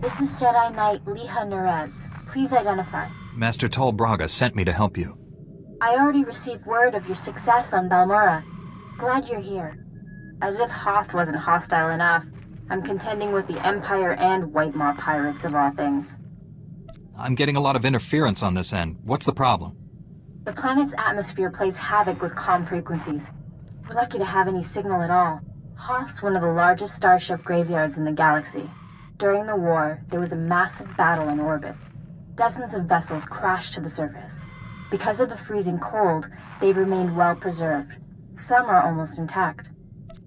This is Jedi Knight Liha Nerez. Please identify. Master Tol Braga sent me to help you. I already received word of your success on Balmora. Glad you're here. As if Hoth wasn't hostile enough, I'm contending with the Empire and White Maw pirates of all things. I'm getting a lot of interference on this end. What's the problem? The planet's atmosphere plays havoc with comm frequencies. We're lucky to have any signal at all. Hoth's one of the largest starship graveyards in the galaxy. During the war, there was a massive battle in orbit. Dozens of vessels crashed to the surface. Because of the freezing cold, they've remained well preserved. Some are almost intact.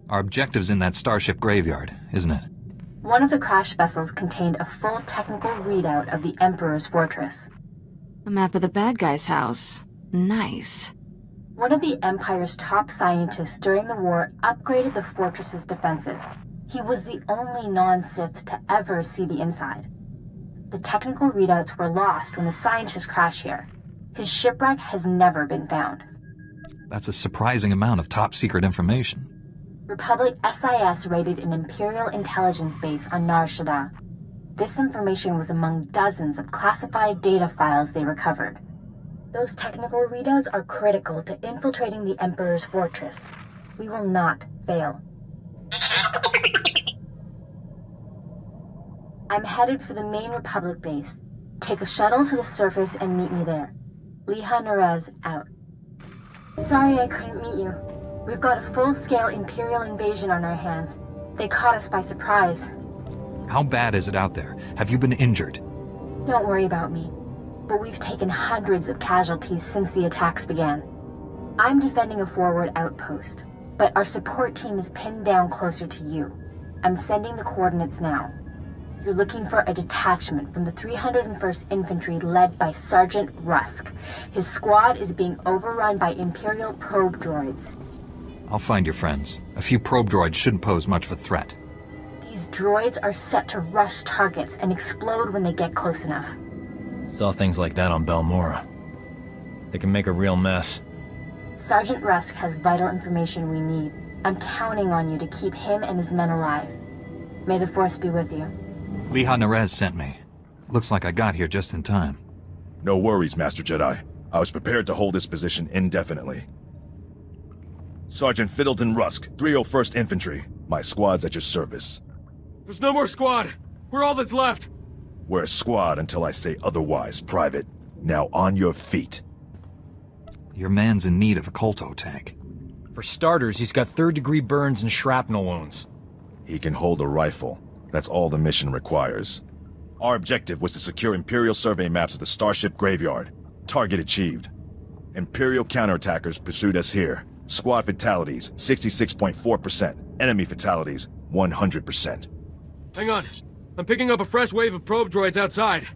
Our objective's in that starship graveyard, isn't it? One of the crash vessels contained a full technical readout of the Emperor's fortress. A map of the bad guy's house. Nice. One of the Empire's top scientists during the war upgraded the fortress's defenses. He was the only non-Sith to ever see the inside. The technical readouts were lost when the scientists crashed here. His shipwreck has never been found. That's a surprising amount of top-secret information. Republic SIS raided an Imperial intelligence base on Nar Shaddaa. This information was among dozens of classified data files they recovered. Those technical readouts are critical to infiltrating the Emperor's fortress. We will not fail. I'm headed for the main Republic base. Take a shuttle to the surface and meet me there. Liha Nerez out. Sorry I couldn't meet you. We've got a full-scale Imperial invasion on our hands. They caught us by surprise. How bad is it out there? Have you been injured? Don't worry about me. But we've taken hundreds of casualties since the attacks began. I'm defending a forward outpost, but our support team is pinned down closer to you. I'm sending the coordinates now. You're looking for a detachment from the 301st Infantry led by Sergeant Rusk. His squad is being overrun by Imperial probe droids. I'll find your friends. A few probe droids shouldn't pose much of a threat. These droids are set to rush targets and explode when they get close enough. Saw things like that on Balmora. They can make a real mess. Sergeant Rusk has vital information we need. I'm counting on you to keep him and his men alive. May the Force be with you. Liha Nerez sent me. Looks like I got here just in time. No worries, Master Jedi. I was prepared to hold this position indefinitely. Sergeant Fiddleton Rusk, 301st Infantry. My squad's at your service. There's no more squad! We're all that's left! We're a squad until I say otherwise, Private. Now on your feet. Your man's in need of a Kolto tank. For starters, he's got third-degree burns and shrapnel wounds. He can hold a rifle. That's all the mission requires. Our objective was to secure Imperial survey maps of the Starship Graveyard. Target achieved. Imperial counterattackers pursued us here. Squad fatalities, 66.4%. Enemy fatalities, 100%. Hang on. I'm picking up a fresh wave of probe droids outside.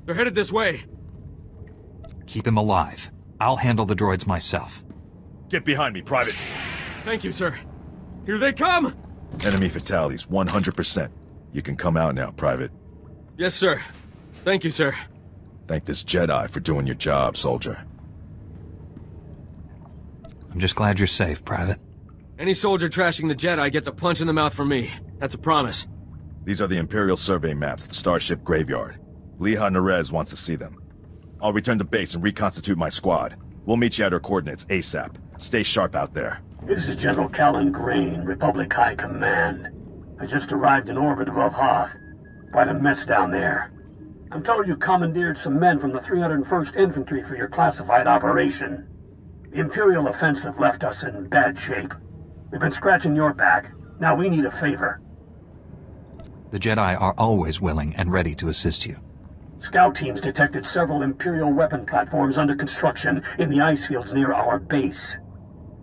They're headed this way. Keep him alive. I'll handle the droids myself. Get behind me, Private. Thank you, sir. Here they come! Enemy fatalities, 100%. You can come out now, Private. Yes, sir. Thank you, sir. Thank this Jedi for doing your job, soldier. I'm just glad you're safe, Private. Any soldier trashing the Jedi gets a punch in the mouth from me. That's a promise. These are the Imperial survey maps of the Starship Graveyard. Liha Nerez wants to see them. I'll return to base and reconstitute my squad. We'll meet you at our coordinates ASAP. Stay sharp out there. This is General Callan Grain, Republic High Command. I just arrived in orbit above Hoth. Quite a mess down there. I'm told you commandeered some men from the 301st Infantry for your classified operation. The Imperial offensive left us in bad shape. We've been scratching your back. Now we need a favor. The Jedi are always willing and ready to assist you. Scout teams detected several Imperial weapon platforms under construction in the ice fields near our base.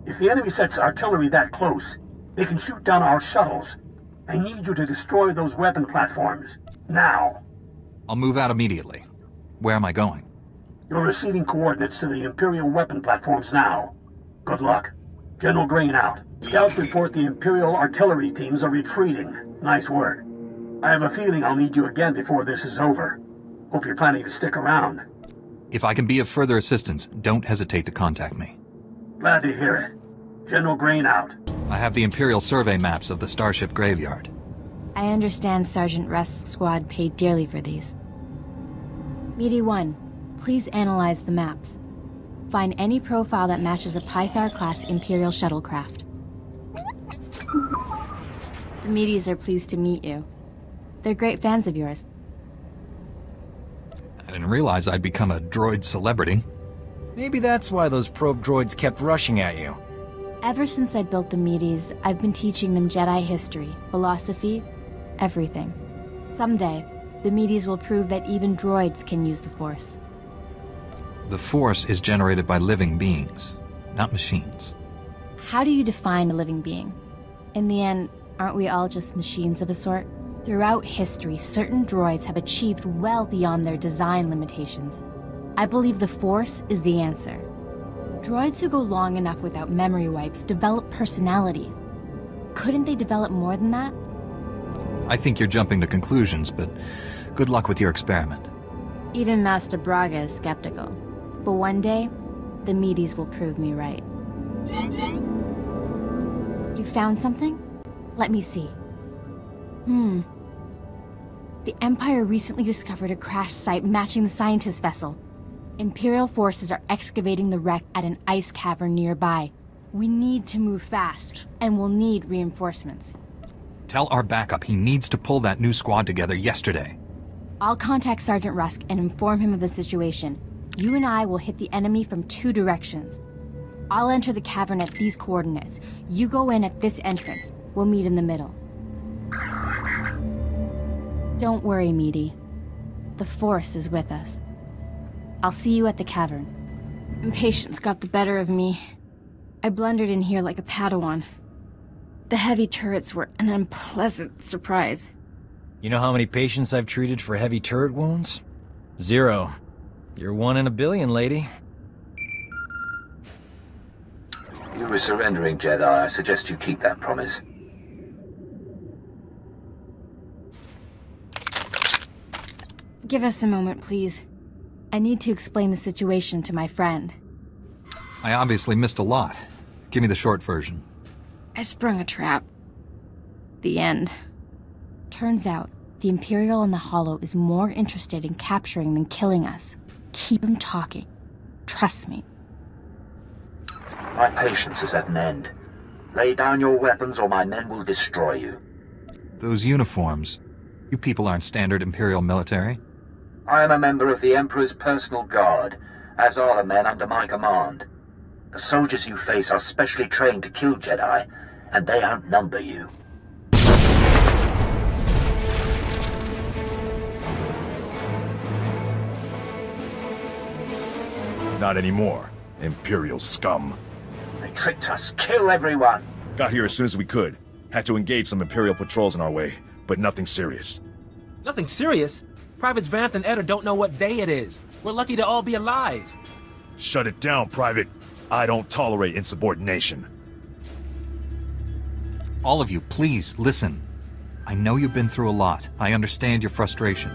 If the enemy sets artillery that close, they can shoot down our shuttles. I need you to destroy those weapon platforms. Now. I'll move out immediately. Where am I going? You're receiving coordinates to the Imperial weapon platforms now. Good luck. General Grain out. Scouts report the Imperial artillery teams are retreating. Nice work. I have a feeling I'll need you again before this is over. Hope you're planning to stick around. If I can be of further assistance, don't hesitate to contact me. Glad to hear it. General Grain out. I have the Imperial survey maps of the Starship Graveyard. I understand Sergeant Rust's squad paid dearly for these. Meaty 1, please analyze the maps. Find any profile that matches a Pythar-class Imperial shuttlecraft. The Meaties are pleased to meet you. They're great fans of yours. I didn't realize I'd become a droid celebrity. Maybe that's why those probe droids kept rushing at you. Ever since I built the Meaties, I've been teaching them Jedi history, philosophy, everything. Someday, the Meaties will prove that even droids can use the Force. The Force is generated by living beings, not machines. How do you define a living being? In the end, aren't we all just machines of a sort? Throughout history, certain droids have achieved well beyond their design limitations. I believe the Force is the answer. Droids who go long enough without memory wipes develop personalities. Couldn't they develop more than that? I think you're jumping to conclusions, but good luck with your experiment. Even Master Braga is skeptical. But one day, the Meaties will prove me right. You found something? Let me see. The Empire recently discovered a crash site matching the scientist vessel. Imperial forces are excavating the wreck at an ice cavern nearby. We need to move fast, and we'll need reinforcements. Tell our backup he needs to pull that new squad together yesterday. I'll contact Sergeant Rusk and inform him of the situation. You and I will hit the enemy from 2 directions. I'll enter the cavern at these coordinates. You go in at this entrance. We'll meet in the middle. Don't worry, Meaty. The Force is with us. I'll see you at the cavern. Impatience got the better of me. I blundered in here like a Padawan. The heavy turrets were an unpleasant surprise. You know how many patients I've treated for heavy turret wounds? 0. You're 1 in a billion, lady. You were surrendering, Jedi. I suggest you keep that promise. Give us a moment, please. I need to explain the situation to my friend. I obviously missed a lot. Give me the short version. I sprung a trap. The end. Turns out, the Imperial in the Hollow is more interested in capturing than killing us. Keep him talking. Trust me. My patience is at an end. Lay down your weapons or my men will destroy you. Those uniforms. You people aren't standard Imperial military. I am a member of the Emperor's personal guard, as are the men under my command. The soldiers you face are specially trained to kill Jedi, and they outnumber you. Not anymore, Imperial scum. They tricked us. Kill everyone! Got here as soon as we could. Had to engage some Imperial patrols in our way, but nothing serious. Nothing serious? Privates Vanth and Eder don't know what day it is. We're lucky to all be alive. Shut it down, Private. I don't tolerate insubordination. All of you, please, listen. I know you've been through a lot. I understand your frustration.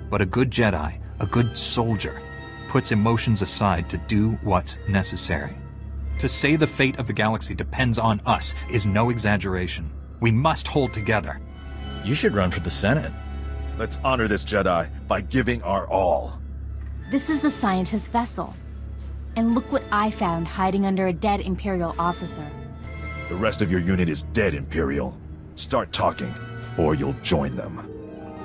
But a good Jedi, a good soldier, puts emotions aside to do what's necessary. To say the fate of the galaxy depends on us is no exaggeration. We must hold together. You should run for the Senate. Let's honor this Jedi by giving our all. This is the scientist vessel. And look what I found hiding under a dead Imperial officer. The rest of your unit is dead, Imperial. Start talking, or you'll join them.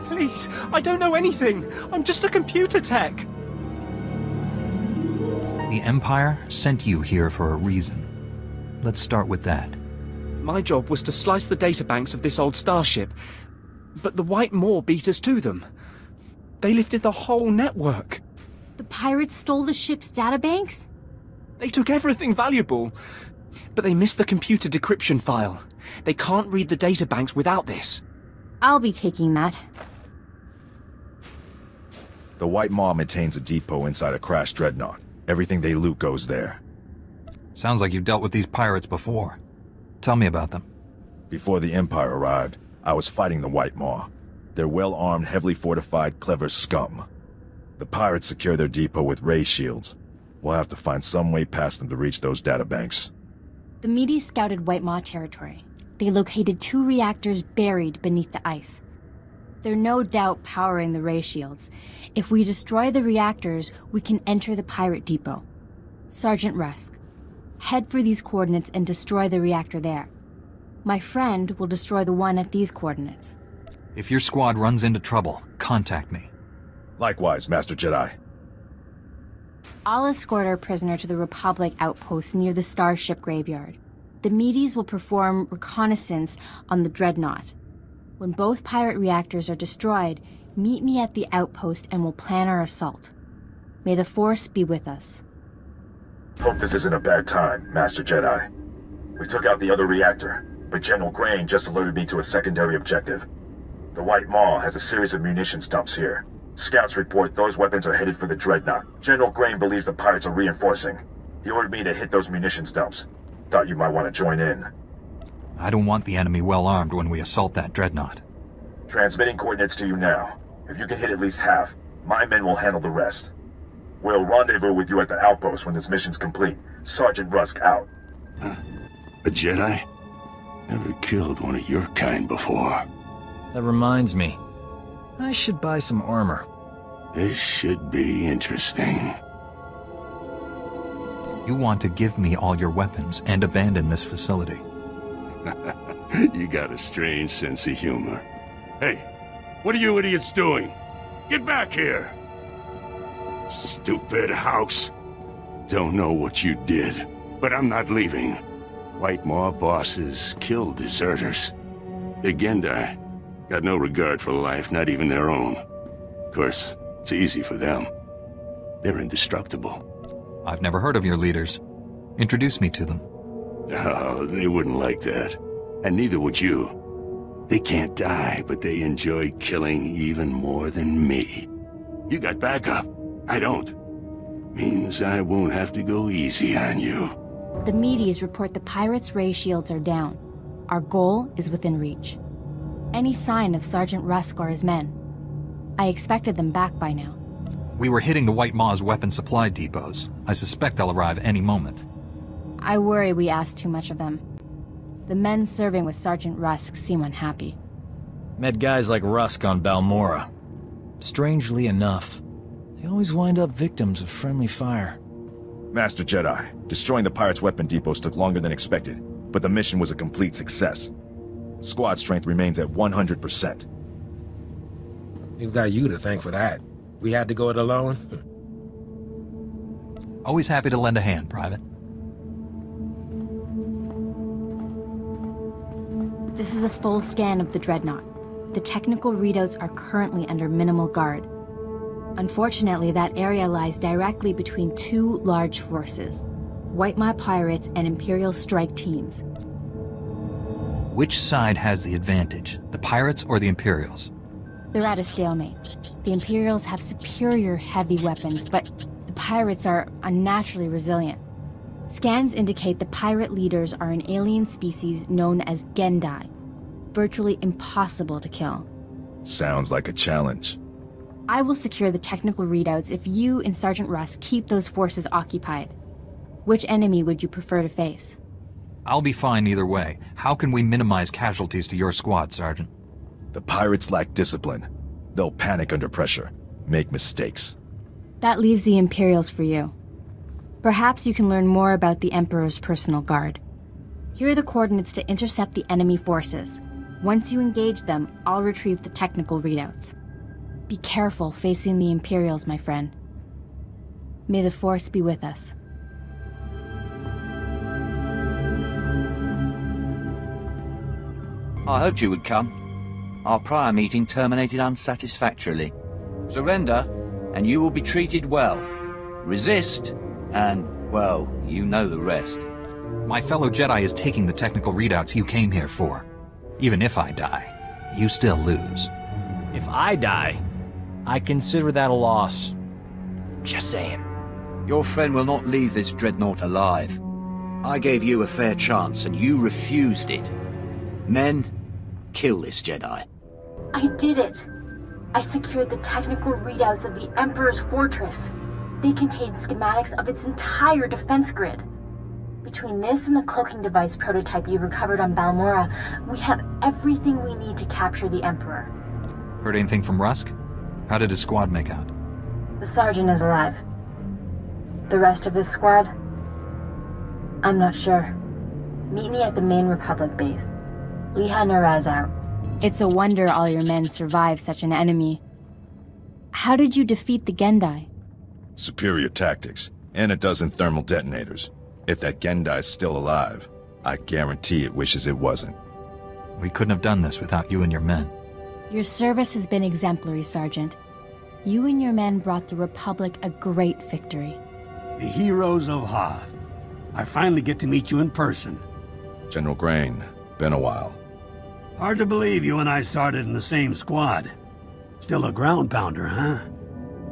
Please, I don't know anything. I'm just a computer tech. The Empire sent you here for a reason. Let's start with that. My job was to slice the databanks of this old starship, but the White Maw beat us to them. They lifted the whole network. The pirates stole the ship's databanks? They took everything valuable, but they missed the computer decryption file. They can't read the databanks without this. I'll be taking that. The White Maw maintains a depot inside a crashed dreadnought. Everything they loot goes there. Sounds like you've dealt with these pirates before. Tell me about them. Before the Empire arrived, I was fighting the White Maw. They're well-armed, heavily fortified, clever scum. The pirates secure their depot with ray shields. We'll have to find some way past them to reach those databanks. The Meaties scouted White Maw territory. they located 2 reactors buried beneath the ice. They're no doubt powering the ray shields. If we destroy the reactors, we can enter the pirate depot. Sergeant Rusk, head for these coordinates and destroy the reactor there. My friend will destroy the one at these coordinates. If your squad runs into trouble, contact me. Likewise, Master Jedi. I'll escort our prisoner to the Republic outpost near the Starship Graveyard. The Medes will perform reconnaissance on the Dreadnought. When both pirate reactors are destroyed, meet me at the outpost and we'll plan our assault. May the Force be with us. Hope this isn't a bad time, Master Jedi. We took out the other reactor, but General Grain just alerted me to a secondary objective. The White Maw has a series of munitions dumps here. Scouts report those weapons are headed for the Dreadnought. General Grain believes the pirates are reinforcing. He ordered me to hit those munitions dumps. Thought you might want to join in. I don't want the enemy well armed when we assault that Dreadnought. Transmitting coordinates to you now. If you can hit at least half, my men will handle the rest. We'll rendezvous with you at the outpost when this mission's complete. Sergeant Rusk out. A Jedi? Never killed one of your kind before. That reminds me. I should buy some armor. This should be interesting. You want to give me all your weapons and abandon this facility. You got a strange sense of humor. Hey, what are you idiots doing? Get back here! Stupid house. Don't know what you did, but I'm not leaving. White Maw bosses kill deserters. They're Gendai. Got no regard for life, not even their own. Of course, it's easy for them. They're indestructible. I've never heard of your leaders. Introduce me to them. Oh, they wouldn't like that. And neither would you. They can't die, but they enjoy killing even more than me. You got backup. I don't. Means I won't have to go easy on you. The Medes report the pirates' ray shields are down. Our goal is within reach. Any sign of Sergeant Rusk or his men? I expected them back by now. We were hitting the White Maw's weapon supply depots. I suspect they'll arrive any moment. I worry we asked too much of them. The men serving with Sergeant Rusk seem unhappy. Met guys like Rusk on Balmora. Strangely enough, they always wind up victims of friendly fire. Master Jedi, destroying the pirates' weapon depots took longer than expected, but the mission was a complete success. Squad strength remains at 100%. We've got you to thank for that. We had to go it alone. Always happy to lend a hand, Private. This is a full scan of the Dreadnought. The technical readouts are currently under minimal guard. Unfortunately, that area lies directly between 2 large forces, White Maw pirates and Imperial strike teams. Which side has the advantage, the pirates or the Imperials? They're at a stalemate. The Imperials have superior heavy weapons, but the pirates are unnaturally resilient. Scans indicate the pirate leaders are an alien species known as Gendai, virtually impossible to kill. Sounds like a challenge. I will secure the technical readouts if you and Sergeant Rusk keep those forces occupied. Which enemy would you prefer to face? I'll be fine either way. How can we minimize casualties to your squad, Sergeant? The pirates lack discipline. They'll panic under pressure, make mistakes. That leaves the Imperials for you. Perhaps you can learn more about the Emperor's personal guard. Here are the coordinates to intercept the enemy forces. Once you engage them, I'll retrieve the technical readouts. Be careful facing the Imperials, my friend. May the Force be with us. I hoped you would come. Our prior meeting terminated unsatisfactorily. Surrender, and you will be treated well. Resist, and, well, you know the rest. My fellow Jedi is taking the technical readouts you came here for. Even if I die, you still lose. If I die, I consider that a loss. Just saying. Your friend will not leave this dreadnought alive. I gave you a fair chance, and you refused it. Men, kill this Jedi. I did it! I secured the technical readouts of the Emperor's fortress. They contain schematics of its entire defense grid. Between this and the cloaking device prototype you recovered on Balmorra, we have everything we need to capture the Emperor. Heard anything from Rusk? How did his squad make out? The Sergeant is alive. The rest of his squad? I'm not sure. Meet me at the main Republic base. Liha Naraz out. It's a wonder all your men survived such an enemy. How did you defeat the Gendai? Superior tactics, and a dozen thermal detonators. If that Gendai's still alive, I guarantee it wishes it wasn't. We couldn't have done this without you and your men. Your service has been exemplary, Sergeant. You and your men brought the Republic a great victory. The heroes of Hoth. I finally get to meet you in person. General Grain, been a while. Hard to believe you and I started in the same squad. Still a ground pounder, huh?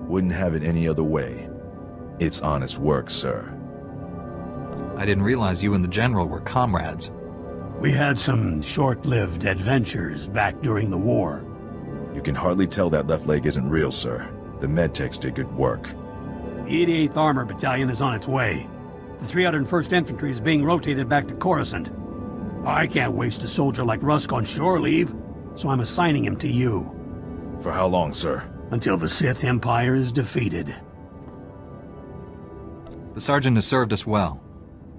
Wouldn't have it any other way. It's honest work, sir. I didn't realize you and the General were comrades. We had some short-lived adventures back during the war. You can hardly tell that left leg isn't real, sir. The medtechs did good work. The 88th Armor Battalion is on its way. The 301st Infantry is being rotated back to Coruscant. I can't waste a soldier like Rusk on shore leave, so I'm assigning him to you. For how long, sir? Until the Sith Empire is defeated. The Sergeant has served us well.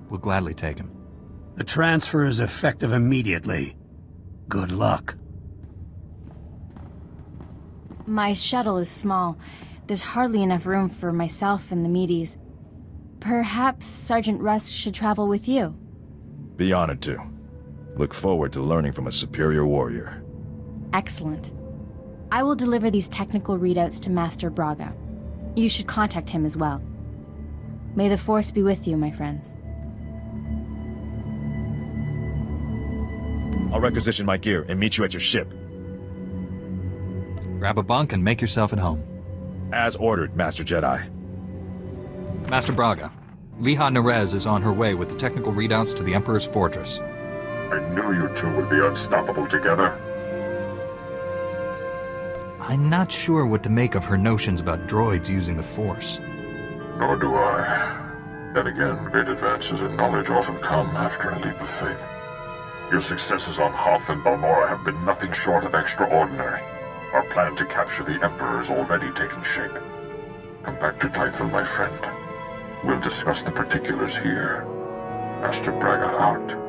We'll gladly take him. The transfer is effective immediately. Good luck. My shuttle is small. There's hardly enough room for myself and the meaties. Perhaps Sergeant Rusk should travel with you. Be honored to. Look forward to learning from a superior warrior. Excellent. I will deliver these technical readouts to Master Braga. You should contact him as well. May the Force be with you, my friends. I'll requisition my gear and meet you at your ship. Grab a bunk and make yourself at home. As ordered, Master Jedi. Master Braga, Liha Nerez is on her way with the technical readouts to the Emperor's fortress. I knew you two would be unstoppable together. I'm not sure what to make of her notions about droids using the Force. Nor do I. Then again, great advances in knowledge often come after a leap of faith. Your successes on Hoth and Balmorra have been nothing short of extraordinary. Our plan to capture the Emperor is already taking shape. Come back to Typhon, my friend. We'll discuss the particulars here. Master Braga out.